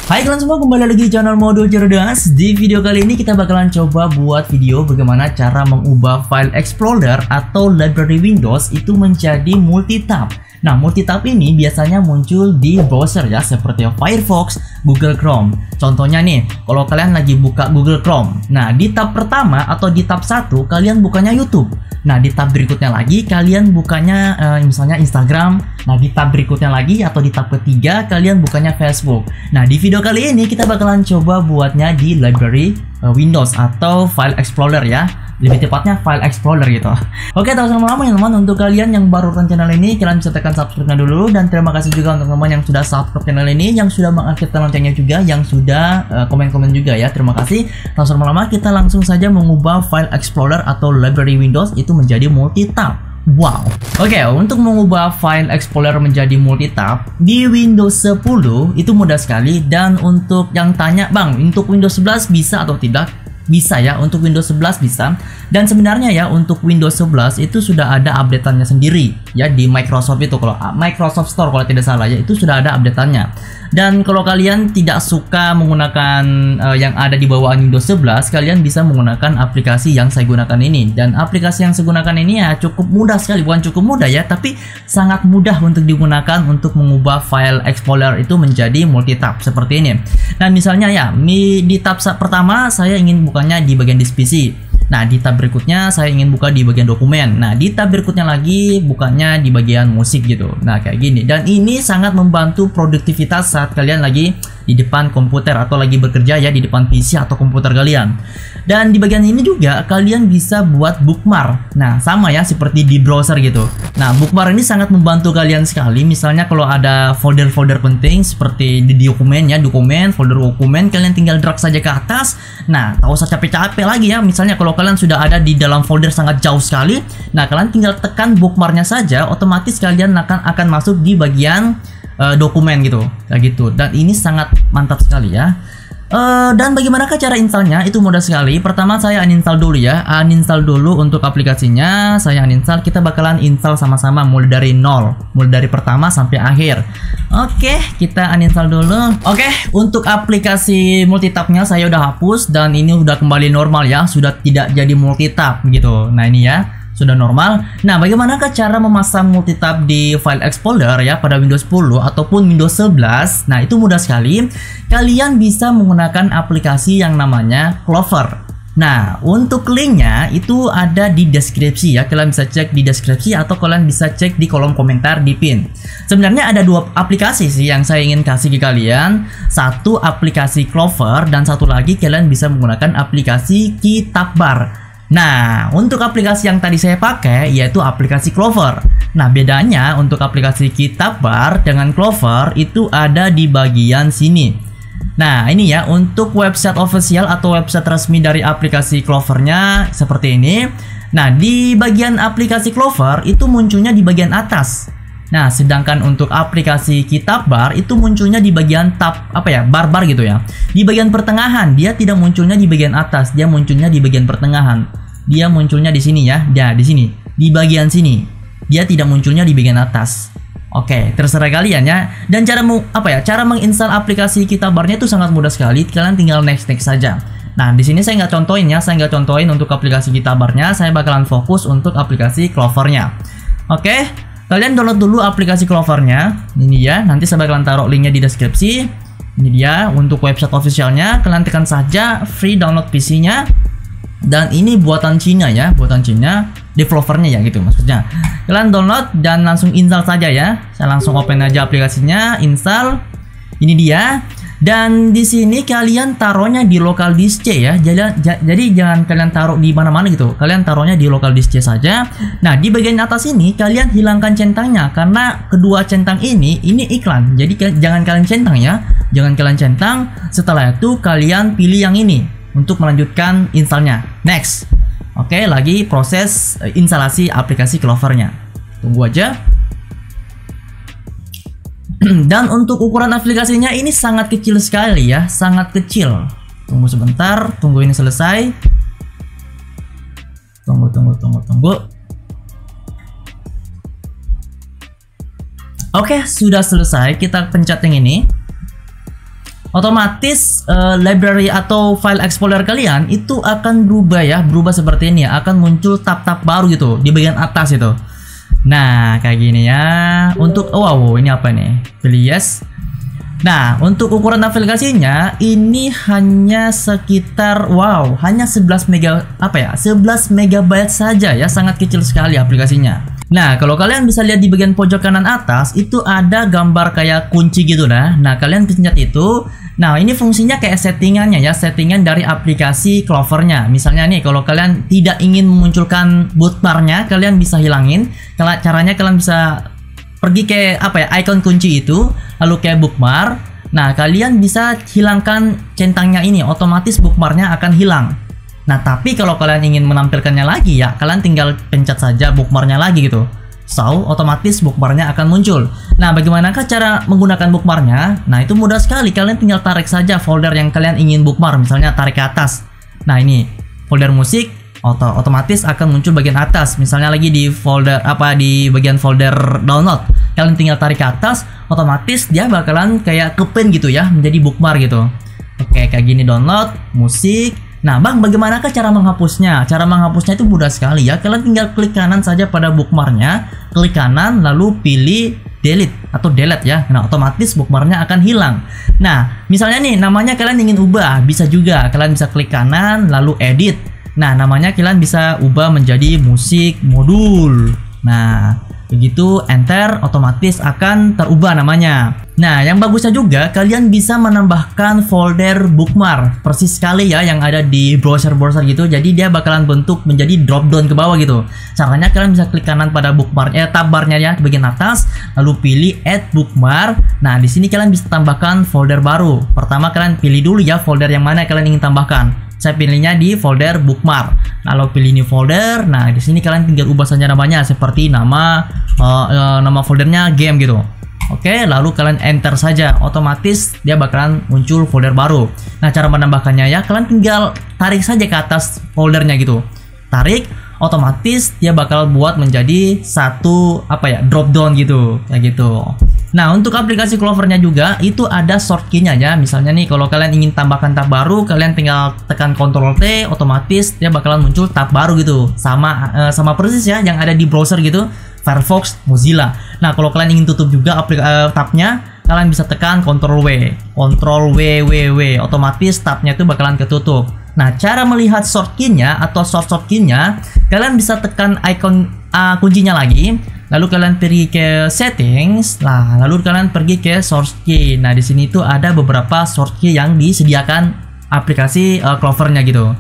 Hai kalian semua, kembali lagi di channel Modul Cerdas. Di video kali ini kita bakalan coba buat video bagaimana cara mengubah file explorer atau library Windows itu menjadi multi-tab. Nah, multi-tab ini biasanya muncul di browser ya, seperti Firefox, Google Chrome. Contohnya nih, kalau kalian lagi buka Google Chrome, nah di tab pertama atau di tab 1 kalian bukanya YouTube. Nah, di tab berikutnya lagi kalian bukanya misalnya Instagram. Nah, di tab berikutnya lagi atau di tab ketiga kalian bukanya Facebook. Nah, di video kali ini kita bakalan coba buatnya di library Windows atau file explorer ya. Lebih tepatnya file explorer gitu. Oke, tak usah lama-lama ya teman-teman. Untuk kalian yang baru nonton channel ini, kalian bisa tekan subscribe-nya dulu. Dan terima kasih juga untuk teman-teman yang sudah subscribe channel ini, yang sudah mengaktifkan loncengnya juga, yang sudah komen-komen juga ya. Terima kasih. Tak usah lama-lama, kita langsung saja mengubah file explorer atau library Windows itu menjadi multi-tab. Wow. Oke, untuk mengubah file explorer menjadi multi-tab di Windows 10 itu mudah sekali. Dan untuk yang tanya, Bang, untuk Windows 11 bisa atau tidak? Bisa ya, untuk Windows 11 bisa. Dan sebenarnya ya, untuk Windows 11 itu sudah ada updateannya sendiri ya di Microsoft itu, kalau Microsoft Store kalau tidak salah ya, itu sudah ada updateannya. Dan kalau kalian tidak suka menggunakan yang ada di bawah Windows 11, kalian bisa menggunakan aplikasi yang saya gunakan ini. Dan aplikasi yang saya gunakan ini ya cukup mudah sekali, bukan cukup mudah ya, tapi sangat mudah untuk digunakan untuk mengubah file explorer itu menjadi multi-tab seperti ini. Nah, misalnya ya, di tab pertama saya ingin bukanya di bagian disk PC. Nah, di tab berikutnya saya ingin buka di bagian dokumen. Nah, di tab berikutnya lagi bukanya di bagian musik gitu. Nah, kayak gini. Dan ini sangat membantu produktivitas saat kalian lagi di depan komputer atau lagi bekerja ya, di depan PC atau komputer kalian. Dan di bagian ini juga kalian bisa buat bookmark. Nah, sama ya seperti di browser gitu. Nah, bookmark ini sangat membantu kalian sekali. Misalnya kalau ada folder-folder penting seperti di dokumen ya, folder dokumen, kalian tinggal drag saja ke atas. Nah, tak usah capek-capek lagi ya. Misalnya kalau kalian sudah ada di dalam folder sangat jauh sekali, nah kalian tinggal tekan bookmarknya saja, otomatis kalian akan masuk di bagian dokumen gitu, kayak gitu. Dan ini sangat mantap sekali ya. Dan bagaimanakah cara installnya? Itu mudah sekali. Pertama saya uninstall dulu ya. Uninstall dulu untuk aplikasinya. Saya uninstall. Kita bakalan install sama-sama mulai dari nol, mulai dari pertama sampai akhir. Oke, kita uninstall dulu. Oke, untuk aplikasi multitabnya saya udah hapus dan ini udah kembali normal ya. Sudah tidak jadi multitab gitu. Nah, ini ya, sudah normal. Nah, bagaimanakah cara memasang multitab di file explorer ya pada Windows 10 ataupun Windows 11? Nah, itu mudah sekali. Kalian bisa menggunakan aplikasi yang namanya Clover. Nah, untuk linknya itu ada di deskripsi ya. Kalian bisa cek di deskripsi atau kalian bisa cek di kolom komentar di pin. Sebenarnya ada dua aplikasi sih yang saya ingin kasih ke kalian. Satu aplikasi Clover dan satu lagi kalian bisa menggunakan aplikasi Kitabbar. Nah, untuk aplikasi yang tadi saya pakai yaitu aplikasi Clover. Nah, bedanya untuk aplikasi Kitabbar dengan Clover itu ada di bagian sini. Nah, ini ya untuk website official atau website resmi dari aplikasi Clovernya seperti ini. Nah, di bagian aplikasi Clover itu munculnya di bagian atas. Nah, sedangkan untuk aplikasi Kitabbar itu munculnya di bagian tab bar-bar gitu ya. Di bagian pertengahan, dia tidak munculnya di bagian atas, dia munculnya di bagian pertengahan. Dia munculnya di sini ya. Ya, di sini. Di bagian sini. Dia tidak munculnya di bagian atas. Oke, terserah kalian ya. Dan cara menginstal aplikasi Kitabbarnya itu sangat mudah sekali. Kalian tinggal next saja. Nah, di sini saya nggak contohin ya. Saya nggak contohin untuk aplikasi Kitabbarnya. Saya bakalan fokus untuk aplikasi Clovernya. Oke. Kalian download dulu aplikasi Clovernya. Ini ya, nanti saya bakalan taruh linknya di deskripsi. Ini dia untuk website officialnya. Kalian tekan saja free download PC-nya. Dan ini buatan Cina ya, buatan Cina, developernya ya gitu maksudnya. Kalian download dan langsung install saja ya. Saya langsung open aja aplikasinya, install. Ini dia. Dan di sini kalian taruhnya di local disk C ya. Jadi jangan kalian taruh di mana-mana gitu. Kalian taruhnya di local disk C saja. Nah, di bagian atas ini kalian hilangkan centangnya karena kedua centang ini iklan. Jadi jangan kalian centang ya. Jangan kalian centang. Setelah itu kalian pilih yang ini untuk melanjutkan installnya. Next. Oke, lagi proses instalasi aplikasi Clovernya. Tunggu aja. Dan untuk ukuran aplikasinya ini sangat kecil sekali ya, sangat kecil. Tunggu sebentar, tunggu ini selesai. Tunggu. Oke, sudah selesai. Kita pencet yang ini. otomatis library atau file explorer kalian itu akan berubah ya, berubah seperti ini ya, akan muncul tab-tab baru gitu di bagian atas itu. Nah, kayak gini ya. Untuk wow, ini apa nih? Pilih yes. Nah, untuk ukuran aplikasinya ini hanya sekitar hanya 11 megabyte saja ya, sangat kecil sekali aplikasinya. Nah, kalau kalian bisa lihat di bagian pojok kanan atas itu ada gambar kayak kunci gitu nah. Nah, kalian pencet itu. Nah, ini fungsinya kayak settingannya ya, settingan dari aplikasi Clovernya. Misalnya nih, kalau kalian tidak ingin memunculkan bookmarknya, kalian bisa hilangin. Caranya kalian bisa pergi ke icon kunci itu, lalu kayak bookmark. Nah, kalian bisa hilangkan centangnya ini, otomatis bookmarknya akan hilang. Nah, tapi kalau kalian ingin menampilkannya lagi ya, kalian tinggal pencet saja bookmarknya lagi gitu. So, otomatis bookmarknya akan muncul. Nah, bagaimanakah cara menggunakan bookmarknya? Nah, itu mudah sekali. Kalian tinggal tarik saja folder yang kalian ingin bookmark. Misalnya tarik ke atas. Nah, ini folder musik, otomatis akan muncul bagian atas. Misalnya lagi di folder di bagian folder download. Kalian tinggal tarik ke atas, otomatis dia bakalan kayak kepin gitu ya, menjadi bookmark gitu. Oke, kayak gini download, musik. Nah, Bang, bagaimanakah cara menghapusnya? Cara menghapusnya itu mudah sekali ya. Kalian tinggal klik kanan saja pada bookmarknya, klik kanan lalu pilih delete atau delete ya. Nah, otomatis bookmarknya akan hilang. Nah, misalnya nih namanya kalian ingin ubah, bisa juga kalian bisa klik kanan lalu edit. Nah, namanya kalian bisa ubah menjadi musik modul. Nah, begitu enter, otomatis akan terubah namanya. Nah, yang bagusnya juga kalian bisa menambahkan folder bookmark persis sekali ya yang ada di browser-browser gitu. Jadi dia bakalan bentuk menjadi drop down ke bawah gitu. Caranya kalian bisa klik kanan pada bookmark tab barnya ya di bagian atas, lalu pilih add bookmark. Nah, di sini kalian bisa tambahkan folder baru. Pertama kalian pilih dulu ya folder yang mana kalian ingin tambahkan. Saya pilihnya di folder bookmark. Lalu pilih new folder. Nah, di sini kalian tinggal ubah saja namanya seperti nama foldernya game gitu. Oke, lalu kalian enter saja, otomatis dia bakalan muncul folder baru. Nah, cara menambahkannya ya, kalian tinggal tarik saja ke atas foldernya gitu. Tarik, otomatis dia bakal buat menjadi satu drop down gitu, kayak gitu. Nah, untuk aplikasi Clovernya juga itu ada short key-nya ya. Misalnya nih kalau kalian ingin tambahkan tab baru, kalian tinggal tekan Ctrl T, otomatis dia bakalan muncul tab baru gitu. Sama persis ya yang ada di browser gitu. Firefox, Mozilla. Nah, kalau kalian ingin tutup juga tabnya, kalian bisa tekan Ctrl W, otomatis tabnya itu bakalan ketutup. Nah, cara melihat short key-nya atau short key-nya, kalian bisa tekan icon kuncinya lagi, lalu kalian pergi ke settings, lalu kalian pergi ke source key. Nah, di sini tuh ada beberapa short key yang disediakan aplikasi Clovernya gitu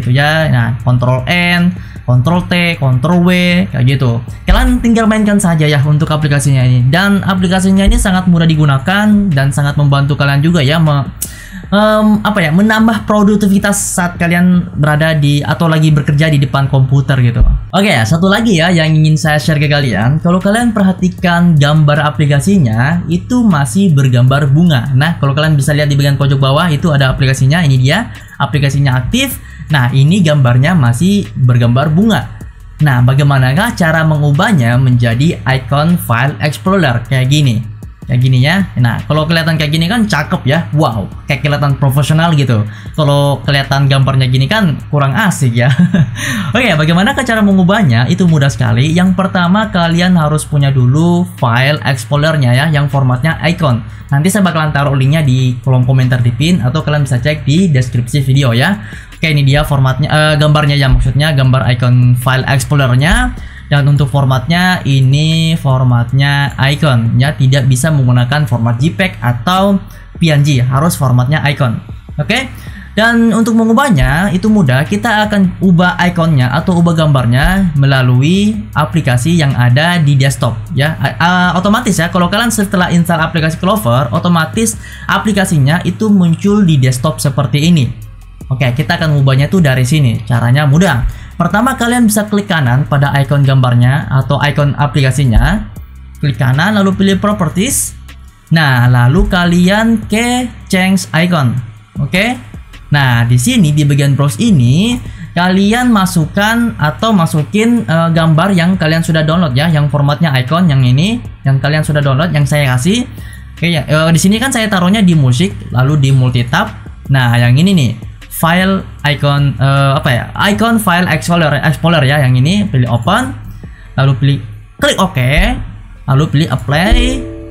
ya. Nah, Ctrl N, Ctrl T, Ctrl W, kayak gitu. Kalian tinggal mainkan saja ya untuk aplikasinya ini. Dan aplikasinya ini sangat mudah digunakan dan sangat membantu kalian juga ya menambah produktivitas saat kalian berada di atau lagi bekerja di depan komputer gitu. Oke, satu lagi ya yang ingin saya share ke kalian. Kalau kalian perhatikan gambar aplikasinya itu masih bergambar bunga. Nah, kalau kalian bisa lihat di bagian pojok bawah itu ada aplikasinya. Ini dia, aplikasinya aktif. Nah, ini gambarnya masih bergambar bunga. Nah, bagaimanakah cara mengubahnya menjadi icon file explorer kayak gini? Kayak gini ya. Nah, kalau kelihatan kayak gini kan cakep ya. Wow, kayak kelihatan profesional gitu. Kalau kelihatan gambarnya gini kan kurang asik ya. Oke, bagaimana cara mengubahnya? Itu mudah sekali. Yang pertama kalian harus punya dulu file explorernya ya, yang formatnya icon. Nanti saya bakalan taruh linknya di kolom komentar di pin atau kalian bisa cek di deskripsi video ya. Oke, ini dia formatnya, gambarnya ya, maksudnya gambar icon file explorernya. Dan untuk formatnya ini formatnya icon ya, tidak bisa menggunakan format JPEG atau PNG, harus formatnya icon. Oke. Dan untuk mengubahnya itu mudah, kita akan ubah ikonnya atau ubah gambarnya melalui aplikasi yang ada di desktop ya. Otomatis ya, kalau kalian setelah install aplikasi Clover, otomatis aplikasinya itu muncul di desktop seperti ini. Oke, kita akan mengubahnya tuh dari sini. Caranya mudah. Pertama kalian bisa klik kanan pada icon gambarnya atau icon aplikasinya. Klik kanan lalu pilih properties. Nah, lalu kalian ke change icon. Oke. Nah, di sini di bagian browse ini kalian masukkan atau masukin gambar yang kalian sudah download ya, yang formatnya icon yang ini, yang kalian sudah download, yang saya kasih. Oke ya, di sini kan saya taruhnya di musik, lalu di multitab. Nah, yang ini nih, file icon icon file explorer ya, yang ini pilih open, lalu pilih klik OK, lalu pilih apply,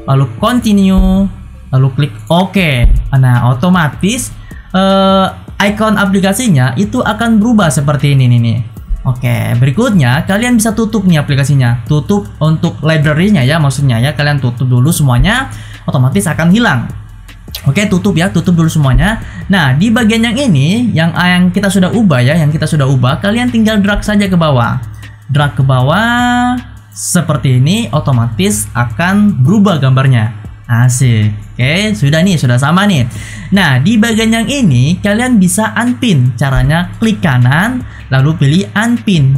lalu continue, lalu klik OK. Nah, otomatis icon aplikasinya itu akan berubah seperti ini nih. Oke, berikutnya kalian bisa tutup nih aplikasinya. Tutup untuk library-nya ya, maksudnya ya, kalian tutup dulu semuanya, otomatis akan hilang. Oke, tutup ya, tutup dulu semuanya. Nah, di bagian yang ini, yang kita sudah ubah ya, kalian tinggal drag saja ke bawah. Drag ke bawah seperti ini, otomatis akan berubah gambarnya. Asik. Oke, sudah sama nih. Nah, di bagian yang ini kalian bisa unpin. Caranya klik kanan lalu pilih unpin.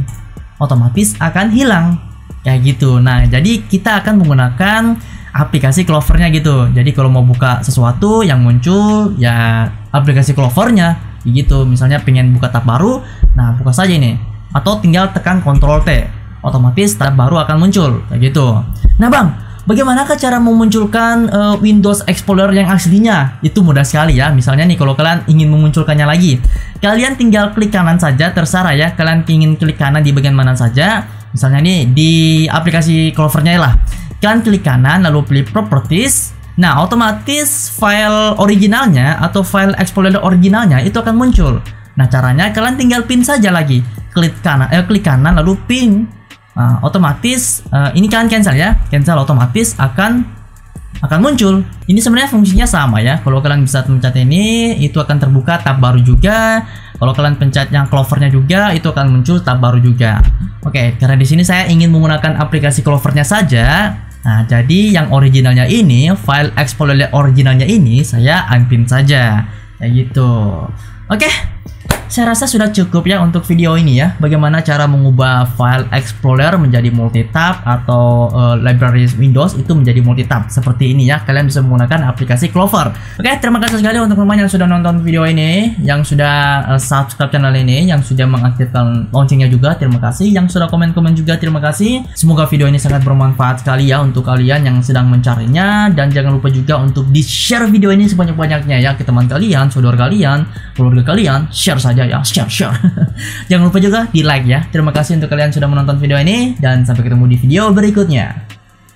Otomatis akan hilang. Kayak gitu. Nah, jadi kita akan menggunakan aplikasi Clovernya gitu. Jadi kalau mau buka sesuatu yang muncul ya aplikasi Clovernya gitu. Misalnya pengen buka tab baru, nah buka saja ini. Atau tinggal tekan Ctrl T. Otomatis tab baru akan muncul kayak gitu. Nah, Bang, bagaimana cara memunculkan Windows Explorer yang aslinya? Itu mudah sekali ya. Misalnya nih, kalau kalian ingin memunculkannya lagi, kalian tinggal klik kanan saja, terserah ya. Kalian ingin klik kanan di bagian mana saja. Misalnya nih di aplikasi Clovernya lah. Kalian klik kanan lalu pilih Properties. Nah, otomatis file originalnya atau file Explorer originalnya itu akan muncul. Nah, caranya kalian tinggal pin saja lagi. Klik kanan lalu pin. Nah, otomatis ini kalian cancel ya, cancel, otomatis akan muncul. Ini sebenarnya fungsinya sama ya. Kalau kalian bisa pencet ini, itu akan terbuka tab baru juga. Kalau kalian pencet yang Clovernya juga, itu akan muncul tab baru juga. Oke, karena di sini saya ingin menggunakan aplikasi Clovernya saja. Nah, jadi yang originalnya ini, file Explorer originalnya ini saya unpin saja, kayak gitu. Oke. Saya rasa sudah cukup ya untuk video ini ya. Bagaimana cara mengubah file Explorer menjadi multitab atau library Windows itu menjadi multitab seperti ini ya. Kalian bisa menggunakan aplikasi Clover. Oke, terima kasih sekali untuk teman-teman yang sudah nonton video ini, yang sudah subscribe channel ini, yang sudah mengaktifkan loncengnya juga. Terima kasih. Yang sudah komen-komen juga terima kasih. Semoga video ini sangat bermanfaat sekali ya untuk kalian yang sedang mencarinya, dan jangan lupa juga untuk di-share video ini sebanyak-banyaknya ya ke teman kalian, saudara kalian, keluarga kalian. Share saja ya, share. Jangan lupa juga di like ya. Terima kasih untuk kalian sudah menonton video ini, dan sampai ketemu di video berikutnya.